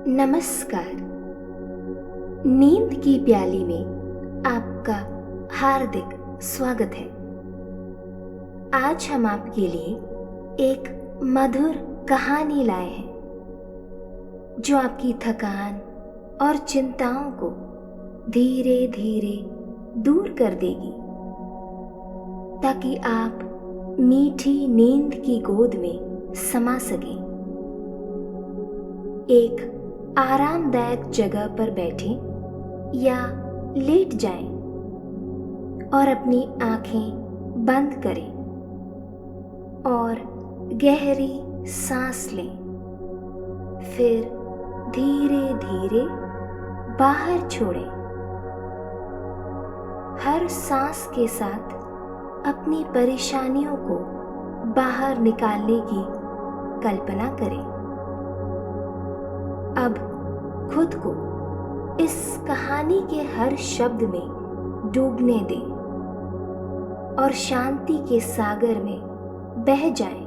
नमस्कार। नींद की प्याली में आपका हार्दिक स्वागत है। आज हम आपके लिए एक मधुर कहानी लाए हैं जो आपकी थकान और चिंताओं को धीरे धीरे दूर कर देगी, ताकि आप मीठी नींद की गोद में समा सकें। एक आरामदायक जगह पर बैठें या लेट जाएं और अपनी आंखें बंद करें और गहरी सांस लें। फिर धीरे धीरे बाहर छोड़ें। हर सांस के साथ अपनी परेशानियों को बाहर निकालने की कल्पना करें। अब खुद को इस कहानी के हर शब्द में डूबने दें और शांति के सागर में बह जाएं।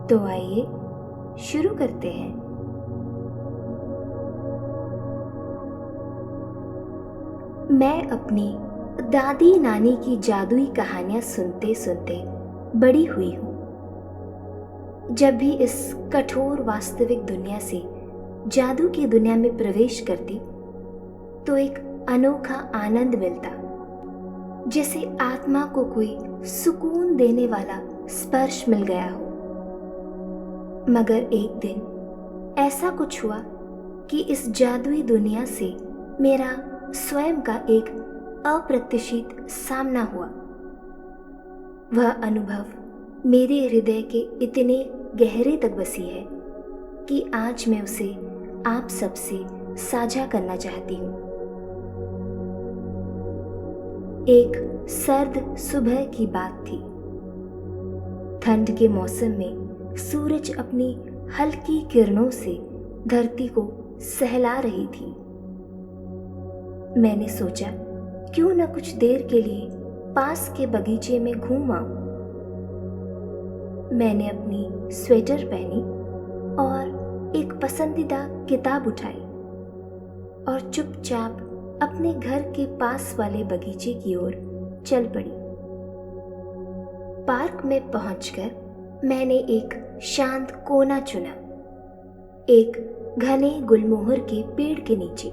तो आइए शुरू करते हैं। मैं अपनी दादी नानी की जादुई कहानियां सुनते सुनते बड़ी हुई हूं। जब भी इस कठोर वास्तविक दुनिया से जादू की दुनिया में प्रवेश करती तो एक अनोखा आनंद मिलता, जैसे आत्मा को कोई सुकून देने वाला स्पर्श मिल गया हो। मगर एक दिन ऐसा कुछ हुआ कि इस जादुई दुनिया से मेरा स्वयं का एक अप्रत्याशित सामना हुआ। वह अनुभव मेरे हृदय के इतने गहरे तक बसी है कि आज मैं उसे आप सबसे साझा करना चाहती हूँ। एक सर्द सुबह की बात थी। ठंड के मौसम में सूरज अपनी हल्की किरणों से धरती को सहला रही थी। मैंने सोचा क्यों न कुछ देर के लिए पास के बगीचे में घूम आऊं। मैंने अपनी स्वेटर पहनी और एक पसंदीदा किताब उठाई और चुपचाप अपने घर के पास वाले बगीचे की ओर चल पड़ी। पार्क में पहुंचकर मैंने एक शांत कोना चुना, एक घने गुलमोहर के पेड़ के नीचे।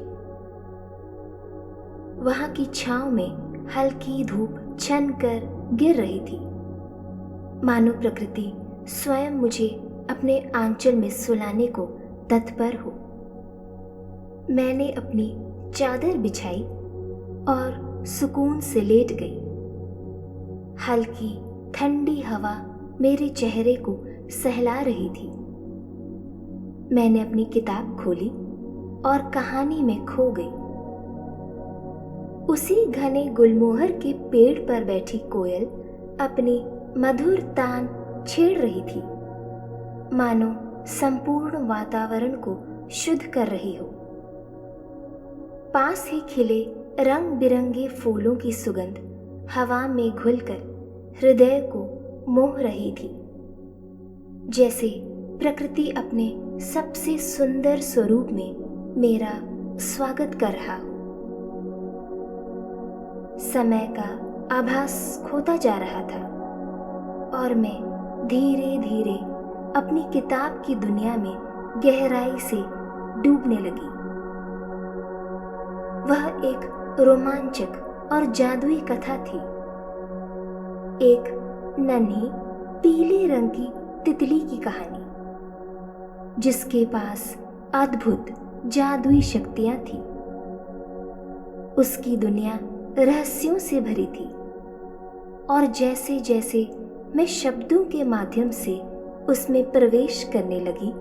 वहां की छांव में हल्की धूप छन कर गिर रही थी, मानो प्रकृति स्वयं मुझे अपने आंचल में सुलाने को तत्पर हो। मैंने अपनी चादर बिछाई और सुकून से लेट गई। हल्की ठंडी हवा मेरे चेहरे को सहला रही थी। मैंने अपनी किताब खोली और कहानी में खो गई। उसी घने गुलमोहर के पेड़ पर बैठी कोयल अपनी मधुर तान छेड़ रही थी, मानो संपूर्ण वातावरण को शुद्ध कर रही हो। पास ही खिले रंग बिरंगे फूलों की सुगंध हवा में घुलकर हृदय को मोह रही थी, जैसे प्रकृति अपने सबसे सुंदर स्वरूप में मेरा स्वागत कर रहा हो। समय का आभास खोता जा रहा था और मैं धीरे धीरे अपनी किताब की दुनिया में गहराई से डूबने लगी। वह एक रोमांचक और जादुई कथा थी। एक नन्ही पीले रंग की तितली की कहानी, जिसके पास अद्भुत जादुई शक्तियां थी। उसकी दुनिया रहस्यों से भरी थी और जैसे जैसे मैं शब्दों के माध्यम से उसमें प्रवेश करने लगी,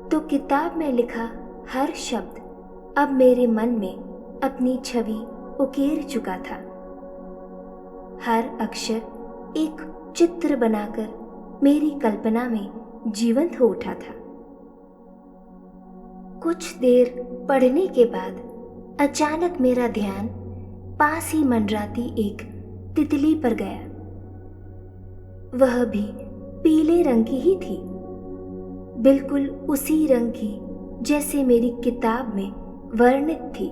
तो किताब में लिखा हर शब्द अब मेरे मन में अपनी छवि उकेर चुका था। हर अक्षर एक चित्र बनाकर मेरी कल्पना में जीवंत हो उठा था। कुछ देर पढ़ने के बाद अचानक मेरा ध्यान पास ही मंडराती एक तितली पर गया। वह भी पीले रंग की ही थी। बिल्कुल उसी रंग की जैसे मेरी किताब में वर्णित थी।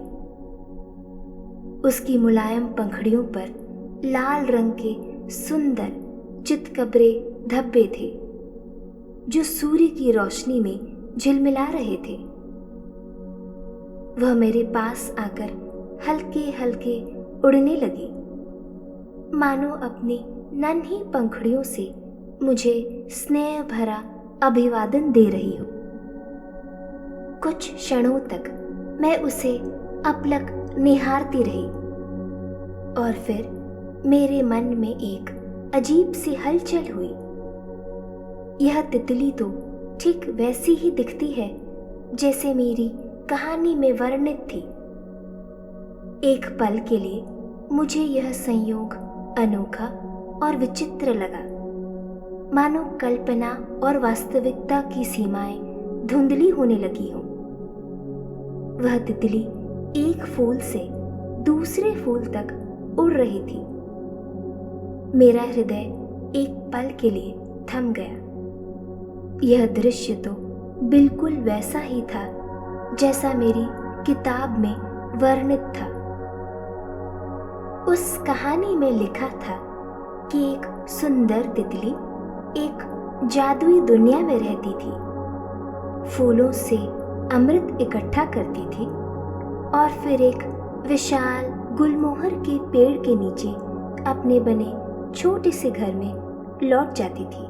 उसकी मुलायम पंखुड़ियों पर लाल रंग के सुंदर चितकबरे धब्बे थे जो सूर्य की रोशनी में झिलमिला रहे थे। वह मेरे पास आकर हल्के हल्के उड़ने लगी, मानो अपनी नन्ही पंखुड़ियों से मुझे स्नेह भरा अभिवादन दे रही हो। कुछ क्षणों तक मैं उसे अपलक निहारती रही और फिर मेरे मन में एक अजीब सी हलचल हुई। यह तितली तो ठीक वैसी ही दिखती है जैसे मेरी कहानी में वर्णित थी। एक पल के लिए मुझे यह संयोग अनोखा और विचित्र लगा, मानो कल्पना और वास्तविकता की सीमाएं धुंधली होने लगी हों। वह तितली एक फूल से दूसरे फूल तक उड़ रही थी। मेरा हृदय एक पल के लिए थम गया। यह दृश्य तो बिल्कुल वैसा ही था जैसा मेरी किताब में वर्णित था। उस कहानी में लिखा था कि एक सुंदर तितली एक जादुई दुनिया में रहती थी, फूलों से अमृत इकट्ठा करती थी और फिर एक विशाल गुलमोहर के पेड़ के नीचे अपने बने छोटे से घर में लौट जाती थी।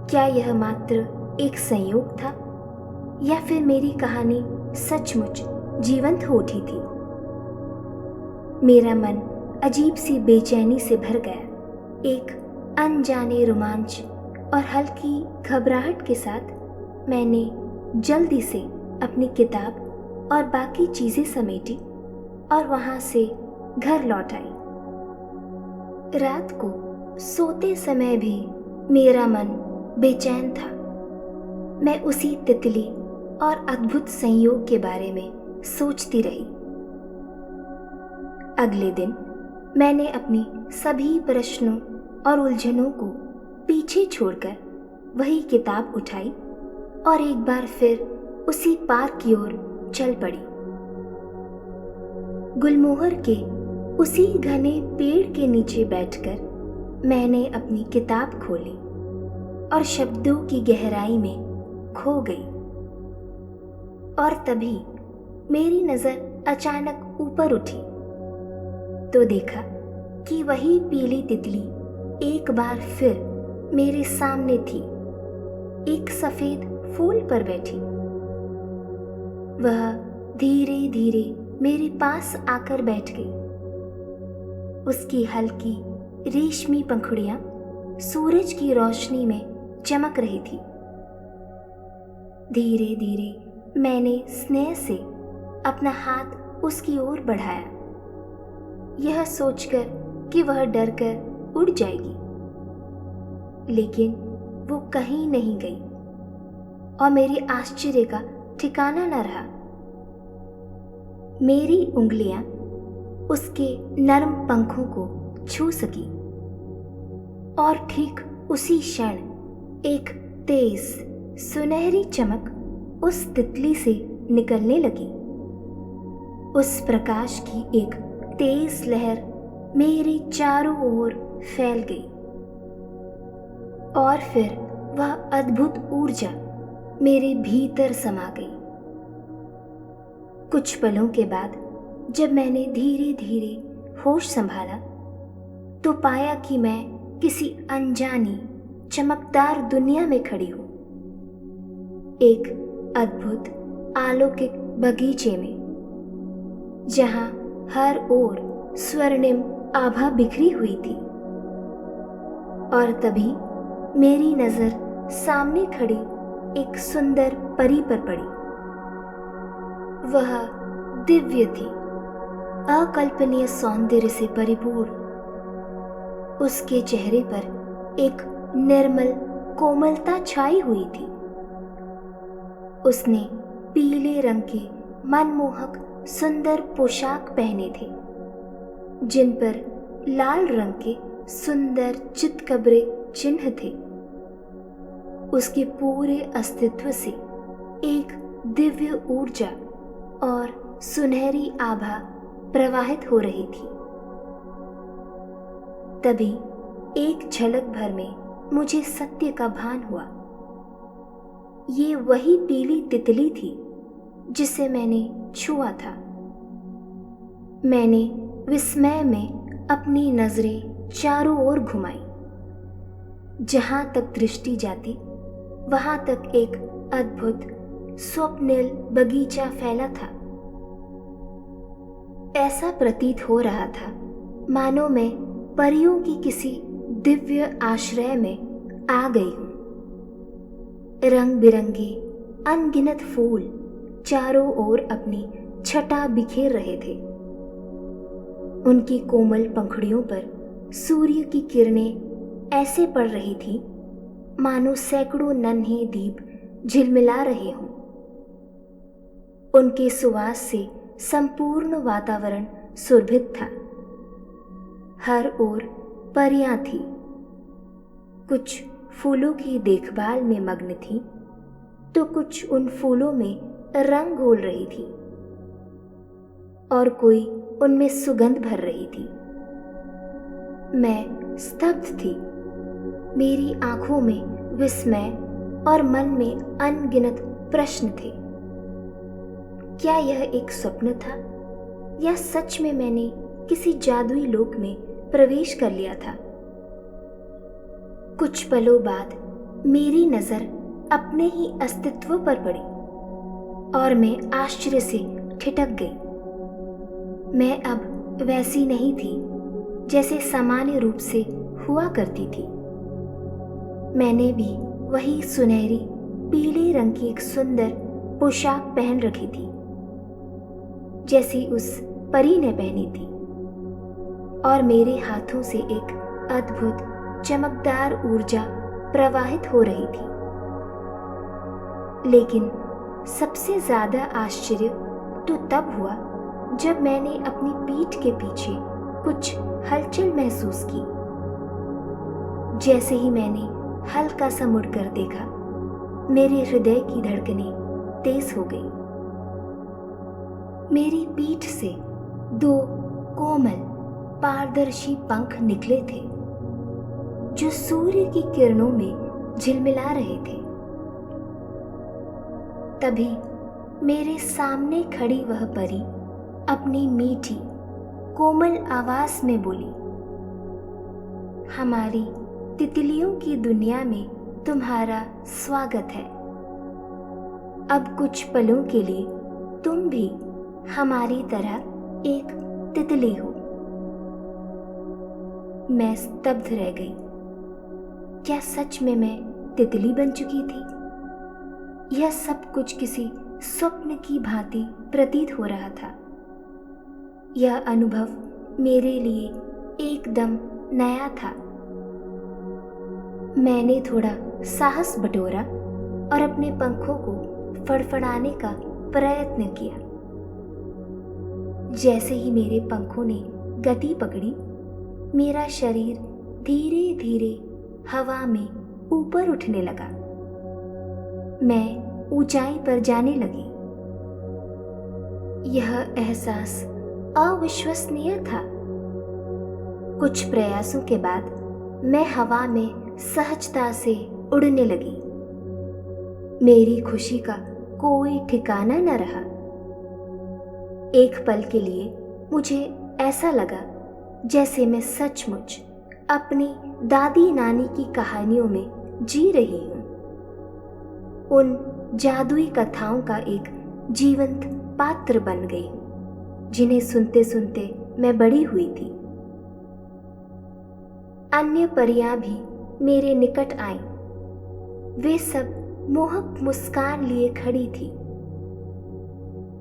क्या यह मात्र एक संयोग था या फिर मेरी कहानी सचमुच जीवंत हो उठी थी? मेरा मन अजीब सी बेचैनी से भर गया। एक अनजाने रोमांच और हल्की घबराहट के साथ मैंने जल्दी से अपनी किताब और बाकी चीजें समेटी और वहां से घर लौट आई। रात को सोते समय भी मेरा मन बेचैन था। मैं उसी तितली और अद्भुत संयोग के बारे में सोचती रही। अगले दिन मैंने अपनी सभी प्रश्नों और उलझनों को पीछे छोड़कर वही किताब उठाई और एक बार फिर उसी पार्क की ओर चल पड़ी। गुलमोहर के उसी घने पेड़ के नीचे बैठकर मैंने अपनी किताब खोली और शब्दों की गहराई में खो गई। और तभी मेरी नजर अचानक ऊपर उठी तो देखा कि वही पीली तितली एक बार फिर मेरे सामने थी, एक सफेद फूल पर बैठी। वह धीरे धीरे मेरे पास आकर बैठ गई। उसकी हल्की रेशमी पंखुड़ियां सूरज की रोशनी में चमक रही थी। धीरे धीरे मैंने स्नेह से अपना हाथ उसकी ओर बढ़ाया, यह सोचकर कि वह डरकर उड़ जाएगी। लेकिन वो कहीं नहीं गई और मेरी आश्चर्य का ठिकाना न रहा। मेरी उंगलियां उसके नरम पंखों को छू सकी और ठीक उसी क्षण एक तेज सुनहरी चमक उस तितली से निकलने लगी। उस प्रकाश की एक तेज लहर मेरे चारों ओर फैल गई और फिर वह अद्भुत ऊर्जा मेरे भीतर समा गई। कुछ पलों के बाद जब मैंने धीरे धीरे होश संभाला तो पाया कि मैं किसी अनजानी चमकदार दुनिया में खड़ी हूं, एक अद्भुत अलौकिक बगीचे में जहां हर ओर स्वर्णिम आभा बिखरी हुई थी। और तभी मेरी नजर सामने खड़ी एक सुंदर परी पर पड़ी। वह दिव्य थी, अकल्पनीय सौंदर्य से परिपूर्ण। उसके चेहरे पर एक निर्मल कोमलता छाई हुई थी। उसने पीले रंग के मनमोहक सुंदर पोशाक पहने थे जिन पर लाल रंग के सुंदर चितकबरे चिन्ह थे। उसके पूरे अस्तित्व से एक दिव्य ऊर्जा और सुनहरी आभा प्रवाहित हो रही थी। तभी एक झलक भर में मुझे सत्य का भान हुआ। ये वही पीली तितली थी जिसे मैंने छुआ था। मैंने विस्मय में अपनी नजरें चारों ओर घुमाई। जहां तक दृष्टि जाती वहां तक एक अद्भुत स्वप्निल बगीचा फैला था। ऐसा प्रतीत हो रहा था मानो मैं परियों की किसी दिव्य आश्रय में आ गई हूं। रंग बिरंगे अनगिनत फूल चारों ओर अपनी छटा बिखेर रहे थे। उनकी कोमल पंखुड़ियों पर सूर्य की किरणें ऐसे पड़ रही थी मानो सैकड़ों नन्हे दीप झिलमिला रहे हों। उनके सुवास से संपूर्ण वातावरण सुरभित था। हर ओर परियां थी। कुछ फूलों की देखभाल में मग्न थी तो कुछ उन फूलों में रंग घोल रही थी और कोई उनमें सुगंध भर रही थी। मैं स्तब्ध थी। मेरी आंखों में विस्मय और मन में अनगिनत प्रश्न थे। क्या यह एक स्वप्न था या सच में मैंने किसी जादुई लोक में प्रवेश कर लिया था? कुछ पलों बाद मेरी नजर अपने ही अस्तित्व पर पड़ी और मैं आश्चर्य से ठिठक गई। मैं अब वैसी नहीं थी जैसे सामान्य रूप से हुआ करती थी। मैंने भी वही सुनहरी पीले रंग की एक सुंदर पोशाक पहन रखी थी जैसी उस परी ने पहनी थी और मेरे हाथों से एक अद्भुत चमकदार ऊर्जा प्रवाहित हो रही थी। लेकिन सबसे ज्यादा आश्चर्य तो तब हुआ जब मैंने अपनी पीठ के पीछे कुछ हलचल महसूस की। जैसे ही मैंने हल्का सा मुड़कर देखा, मेरे हृदय की धड़कनें तेज हो गई। मेरी पीठ से दो कोमल पारदर्शी पंख निकले थे जो सूर्य की किरणों में झिलमिला रहे थे। तभी मेरे सामने खड़ी वह परी अपनी मीठी कोमल आवाज में बोली, हमारी तितलियों की दुनिया में तुम्हारा स्वागत है। अब कुछ पलों के लिए तुम भी हमारी तरह एक तितली हो। मैं स्तब्ध रह गई। क्या सच में मैं तितली बन चुकी थी? यह सब कुछ किसी स्वप्न की भांति प्रतीत हो रहा था। यह अनुभव मेरे लिए एकदम नया था। मैंने थोड़ा साहस बटोरा और अपने पंखों को फड़फड़ाने का प्रयत्न किया। जैसे ही मेरे पंखों ने गति पकड़ी, मेरा शरीर धीरे धीरे हवा में ऊपर उठने लगा। मैं ऊंचाई पर जाने लगी। यह एहसास अविश्वसनीय था। कुछ प्रयासों के बाद मैं हवा में सहजता से उड़ने लगी। मेरी खुशी का कोई ठिकाना न रहा। एक पल के लिए मुझे ऐसा लगा जैसे मैं सचमुच अपनी दादी नानी की कहानियों में जी रही हूं। उन जादुई कथाओं का एक जीवंत पात्र बन गई जिन्हें सुनते सुनते मैं बड़ी हुई थी। अन्य परियां भी मेरे निकट आईं। वे सब मोहक मुस्कान लिए खड़ी थी।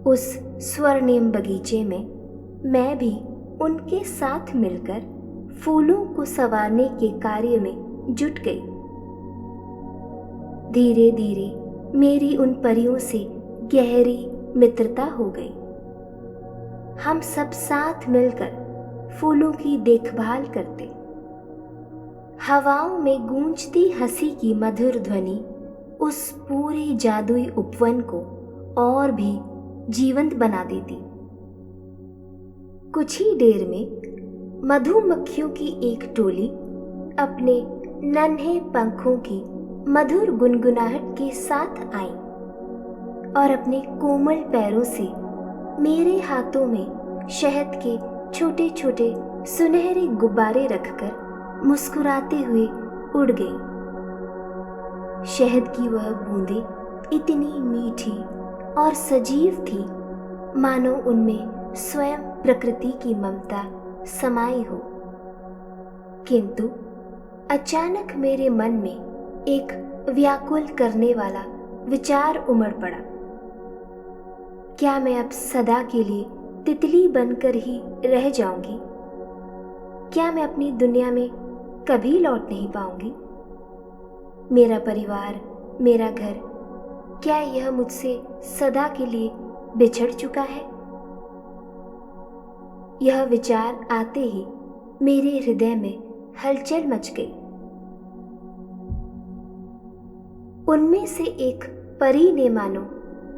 उस स्वर्णिम बगीचे में मैं भी उनके साथ मिलकर फूलों को संवारने के कार्य में जुट गई। धीरे धीरे मेरी उन परियों से गहरी मित्रता हो गई। हम सब साथ मिलकर फूलों की देखभाल करते। हवाओं में गूंजती हंसी की मधुर ध्वनि उस पूरे जादुई उपवन को और भी जीवंत बना देती। कुछ ही देर में मधुमक्खियों की एक टोली अपने नन्हे पंखों की मधुर गुनगुनाहट के साथ आई और अपने कोमल पैरों से मेरे हाथों में शहद के छोटे छोटे सुनहरे गुब्बारे रखकर मुस्कुराते हुए उड़ गई। शहद की वह बूंदें इतनी मीठी और सजीव थी मानो उनमें स्वयं प्रकृति की ममता समाई हो। किंतु अचानक मेरे मन में एक व्याकुल करने वाला विचार उमड़ पड़ा। क्या मैं अब सदा के लिए तितली बनकर ही रह जाऊंगी? क्या मैं अपनी दुनिया में कभी लौट नहीं पाऊंगी? मेरा परिवार, मेरा घर, क्या यह मुझसे सदा के लिए बिछड़ चुका है? यह विचार आते ही मेरे हृदय में हलचल मच गई। उनमें से एक परी ने मानो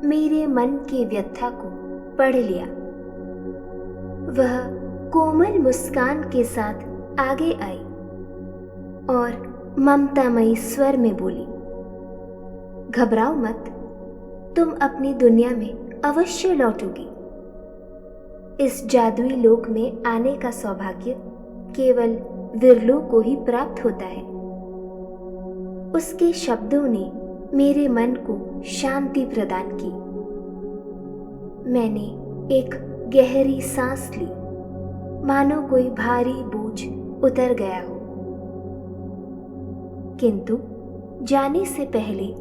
मेरे मन की व्यथा को पढ़ लिया। वह कोमल मुस्कान के साथ आगे आई और ममतामयी स्वर में बोली, घबराओ मत, तुम अपनी दुनिया में अवश्य लौटोगी। इस जादुई लोक में आने का सौभाग्य केवल विरलों को ही प्राप्त होता है। उसके शब्दों ने मेरे मन को शांति प्रदान की। मैंने एक गहरी सांस ली, मानो कोई भारी बोझ उतर गया हो। किंतु जाने से पहले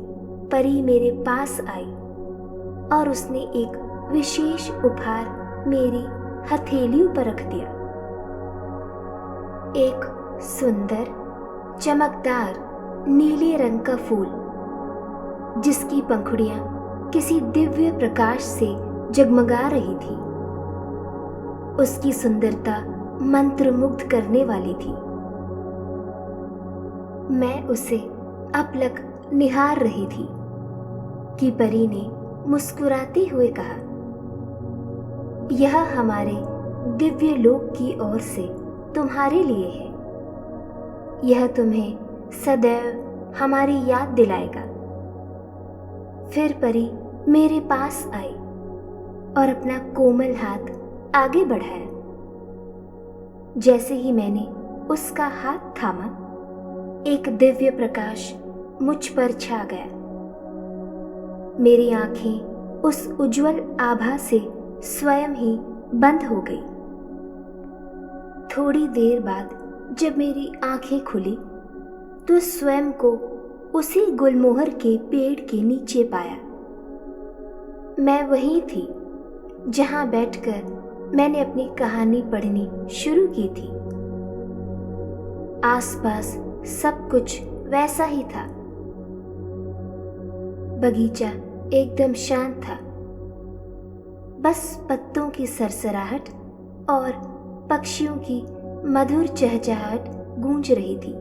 परी मेरे पास आई और उसने एक विशेष उपहार मेरी हथेलियों पर रख दिया। एक सुंदर चमकदार नीले रंग का फूल, जिसकी पंखुड़ियां किसी दिव्य प्रकाश से जगमगा रही थी। उसकी सुंदरता मंत्रमुग्ध करने वाली थी। मैं उसे अपलक निहार रही थी कि परी ने मुस्कुराते हुए कहा, यह हमारे दिव्य लोक की ओर से तुम्हारे लिए है। यह तुम्हें सदैव हमारी याद दिलाएगा। फिर परी मेरे पास आई और अपना कोमल हाथ आगे बढ़ाया। जैसे ही मैंने उसका हाथ थामा, एक दिव्य प्रकाश मुझ पर छा गया। मेरी आंखें उस उज्जवल आभा से स्वयं ही बंद हो गई। थोड़ी देर बाद जब मेरी आंखें खुली तो स्वयं को उसी गुलमोहर के पेड़ के नीचे पाया। मैं वहीं थी जहां बैठकर मैंने अपनी कहानी पढ़नी शुरू की थी। आसपास सब कुछ वैसा ही था। बगीचा एकदम शांत था। बस पत्तों की सरसराहट और पक्षियों की मधुर चहचहाहट गूंज रही थी।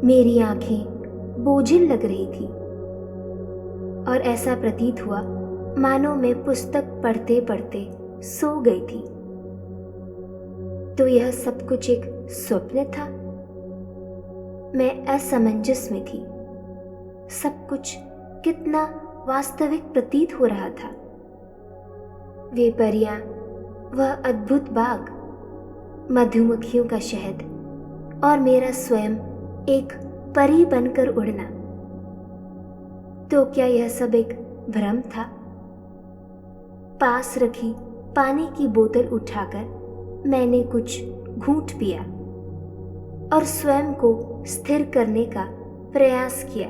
मेरी आंखें बोझिल लग रही थी और ऐसा प्रतीत हुआ मानो मैं पुस्तक पढ़ते पढ़ते सो गई थी। तो यह सब कुछ एक स्वप्न था। मैं असमंजस में थी। सब कुछ कितना वास्तविक प्रतीत हो रहा था। वे परियां, वह अद्भुत बाग, मधुमक्खियों का शहद और मेरा स्वयं एक परी बनकर उड़ना। तो क्या यह सब एक भ्रम था? पास रखी पानी की बोतल उठाकर मैंने कुछ घूंट पिया और स्वयं को स्थिर करने का प्रयास किया।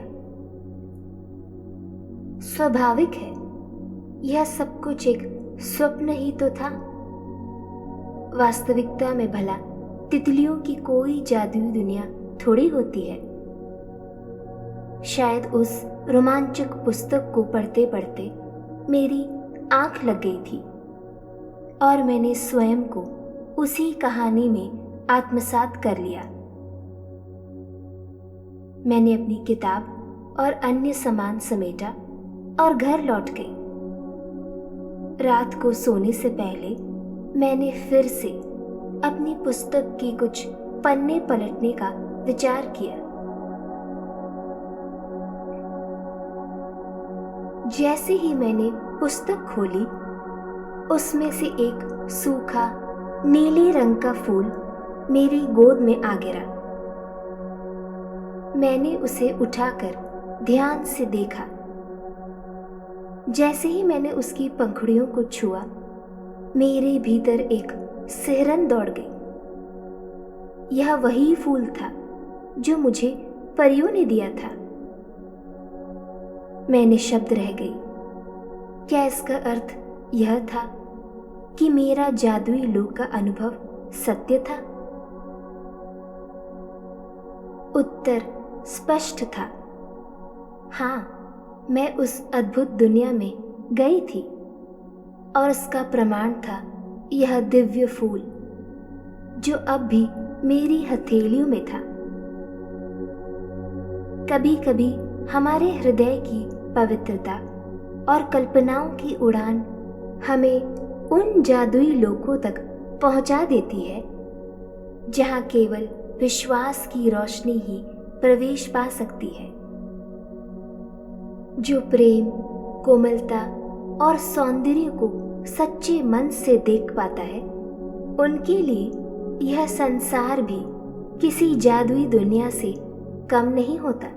स्वाभाविक है, यह सब कुछ एक स्वप्न ही तो था। वास्तविकता में भला तितलियों की कोई जादुई दुनिया थोड़ी होती है। शायद उस रोमांचक पुस्तक को पढ़ते पढ़ते मेरी आंख लग गई थी और मैंने स्वयं को उसी कहानी में आत्मसात कर लिया। मैंने अपनी किताब और अन्य सामान समेटा और घर लौट गई। रात को सोने से पहले मैंने फिर से अपनी पुस्तक की कुछ पन्ने पलटने का विचार किया। जैसे ही मैंने पुस्तक खोली, उसमें से एक सूखा नीले रंग का फूल मेरी गोद में आ गिरा। मैंने उसे उठाकर ध्यान से देखा। जैसे ही मैंने उसकी पंखुड़ियों को छुआ, मेरे भीतर एक सिहरन दौड़ गई। यह वही फूल था जो मुझे परियों ने दिया था। मैं निशब्द रह गई। क्या इसका अर्थ यह था कि मेरा जादुई लोक का अनुभव सत्य था? उत्तर स्पष्ट था। हाँ, मैं उस अद्भुत दुनिया में गई थी और उसका प्रमाण था यह दिव्य फूल जो अब भी मेरी हथेलियों में था। कभी कभी हमारे हृदय की पवित्रता और कल्पनाओं की उड़ान हमें उन जादुई लोकों तक पहुंचा देती है जहां केवल विश्वास की रोशनी ही प्रवेश पा सकती है। जो प्रेम, कोमलता और सौंदर्य को सच्चे मन से देख पाता है, उनके लिए यह संसार भी किसी जादुई दुनिया से कम नहीं होता।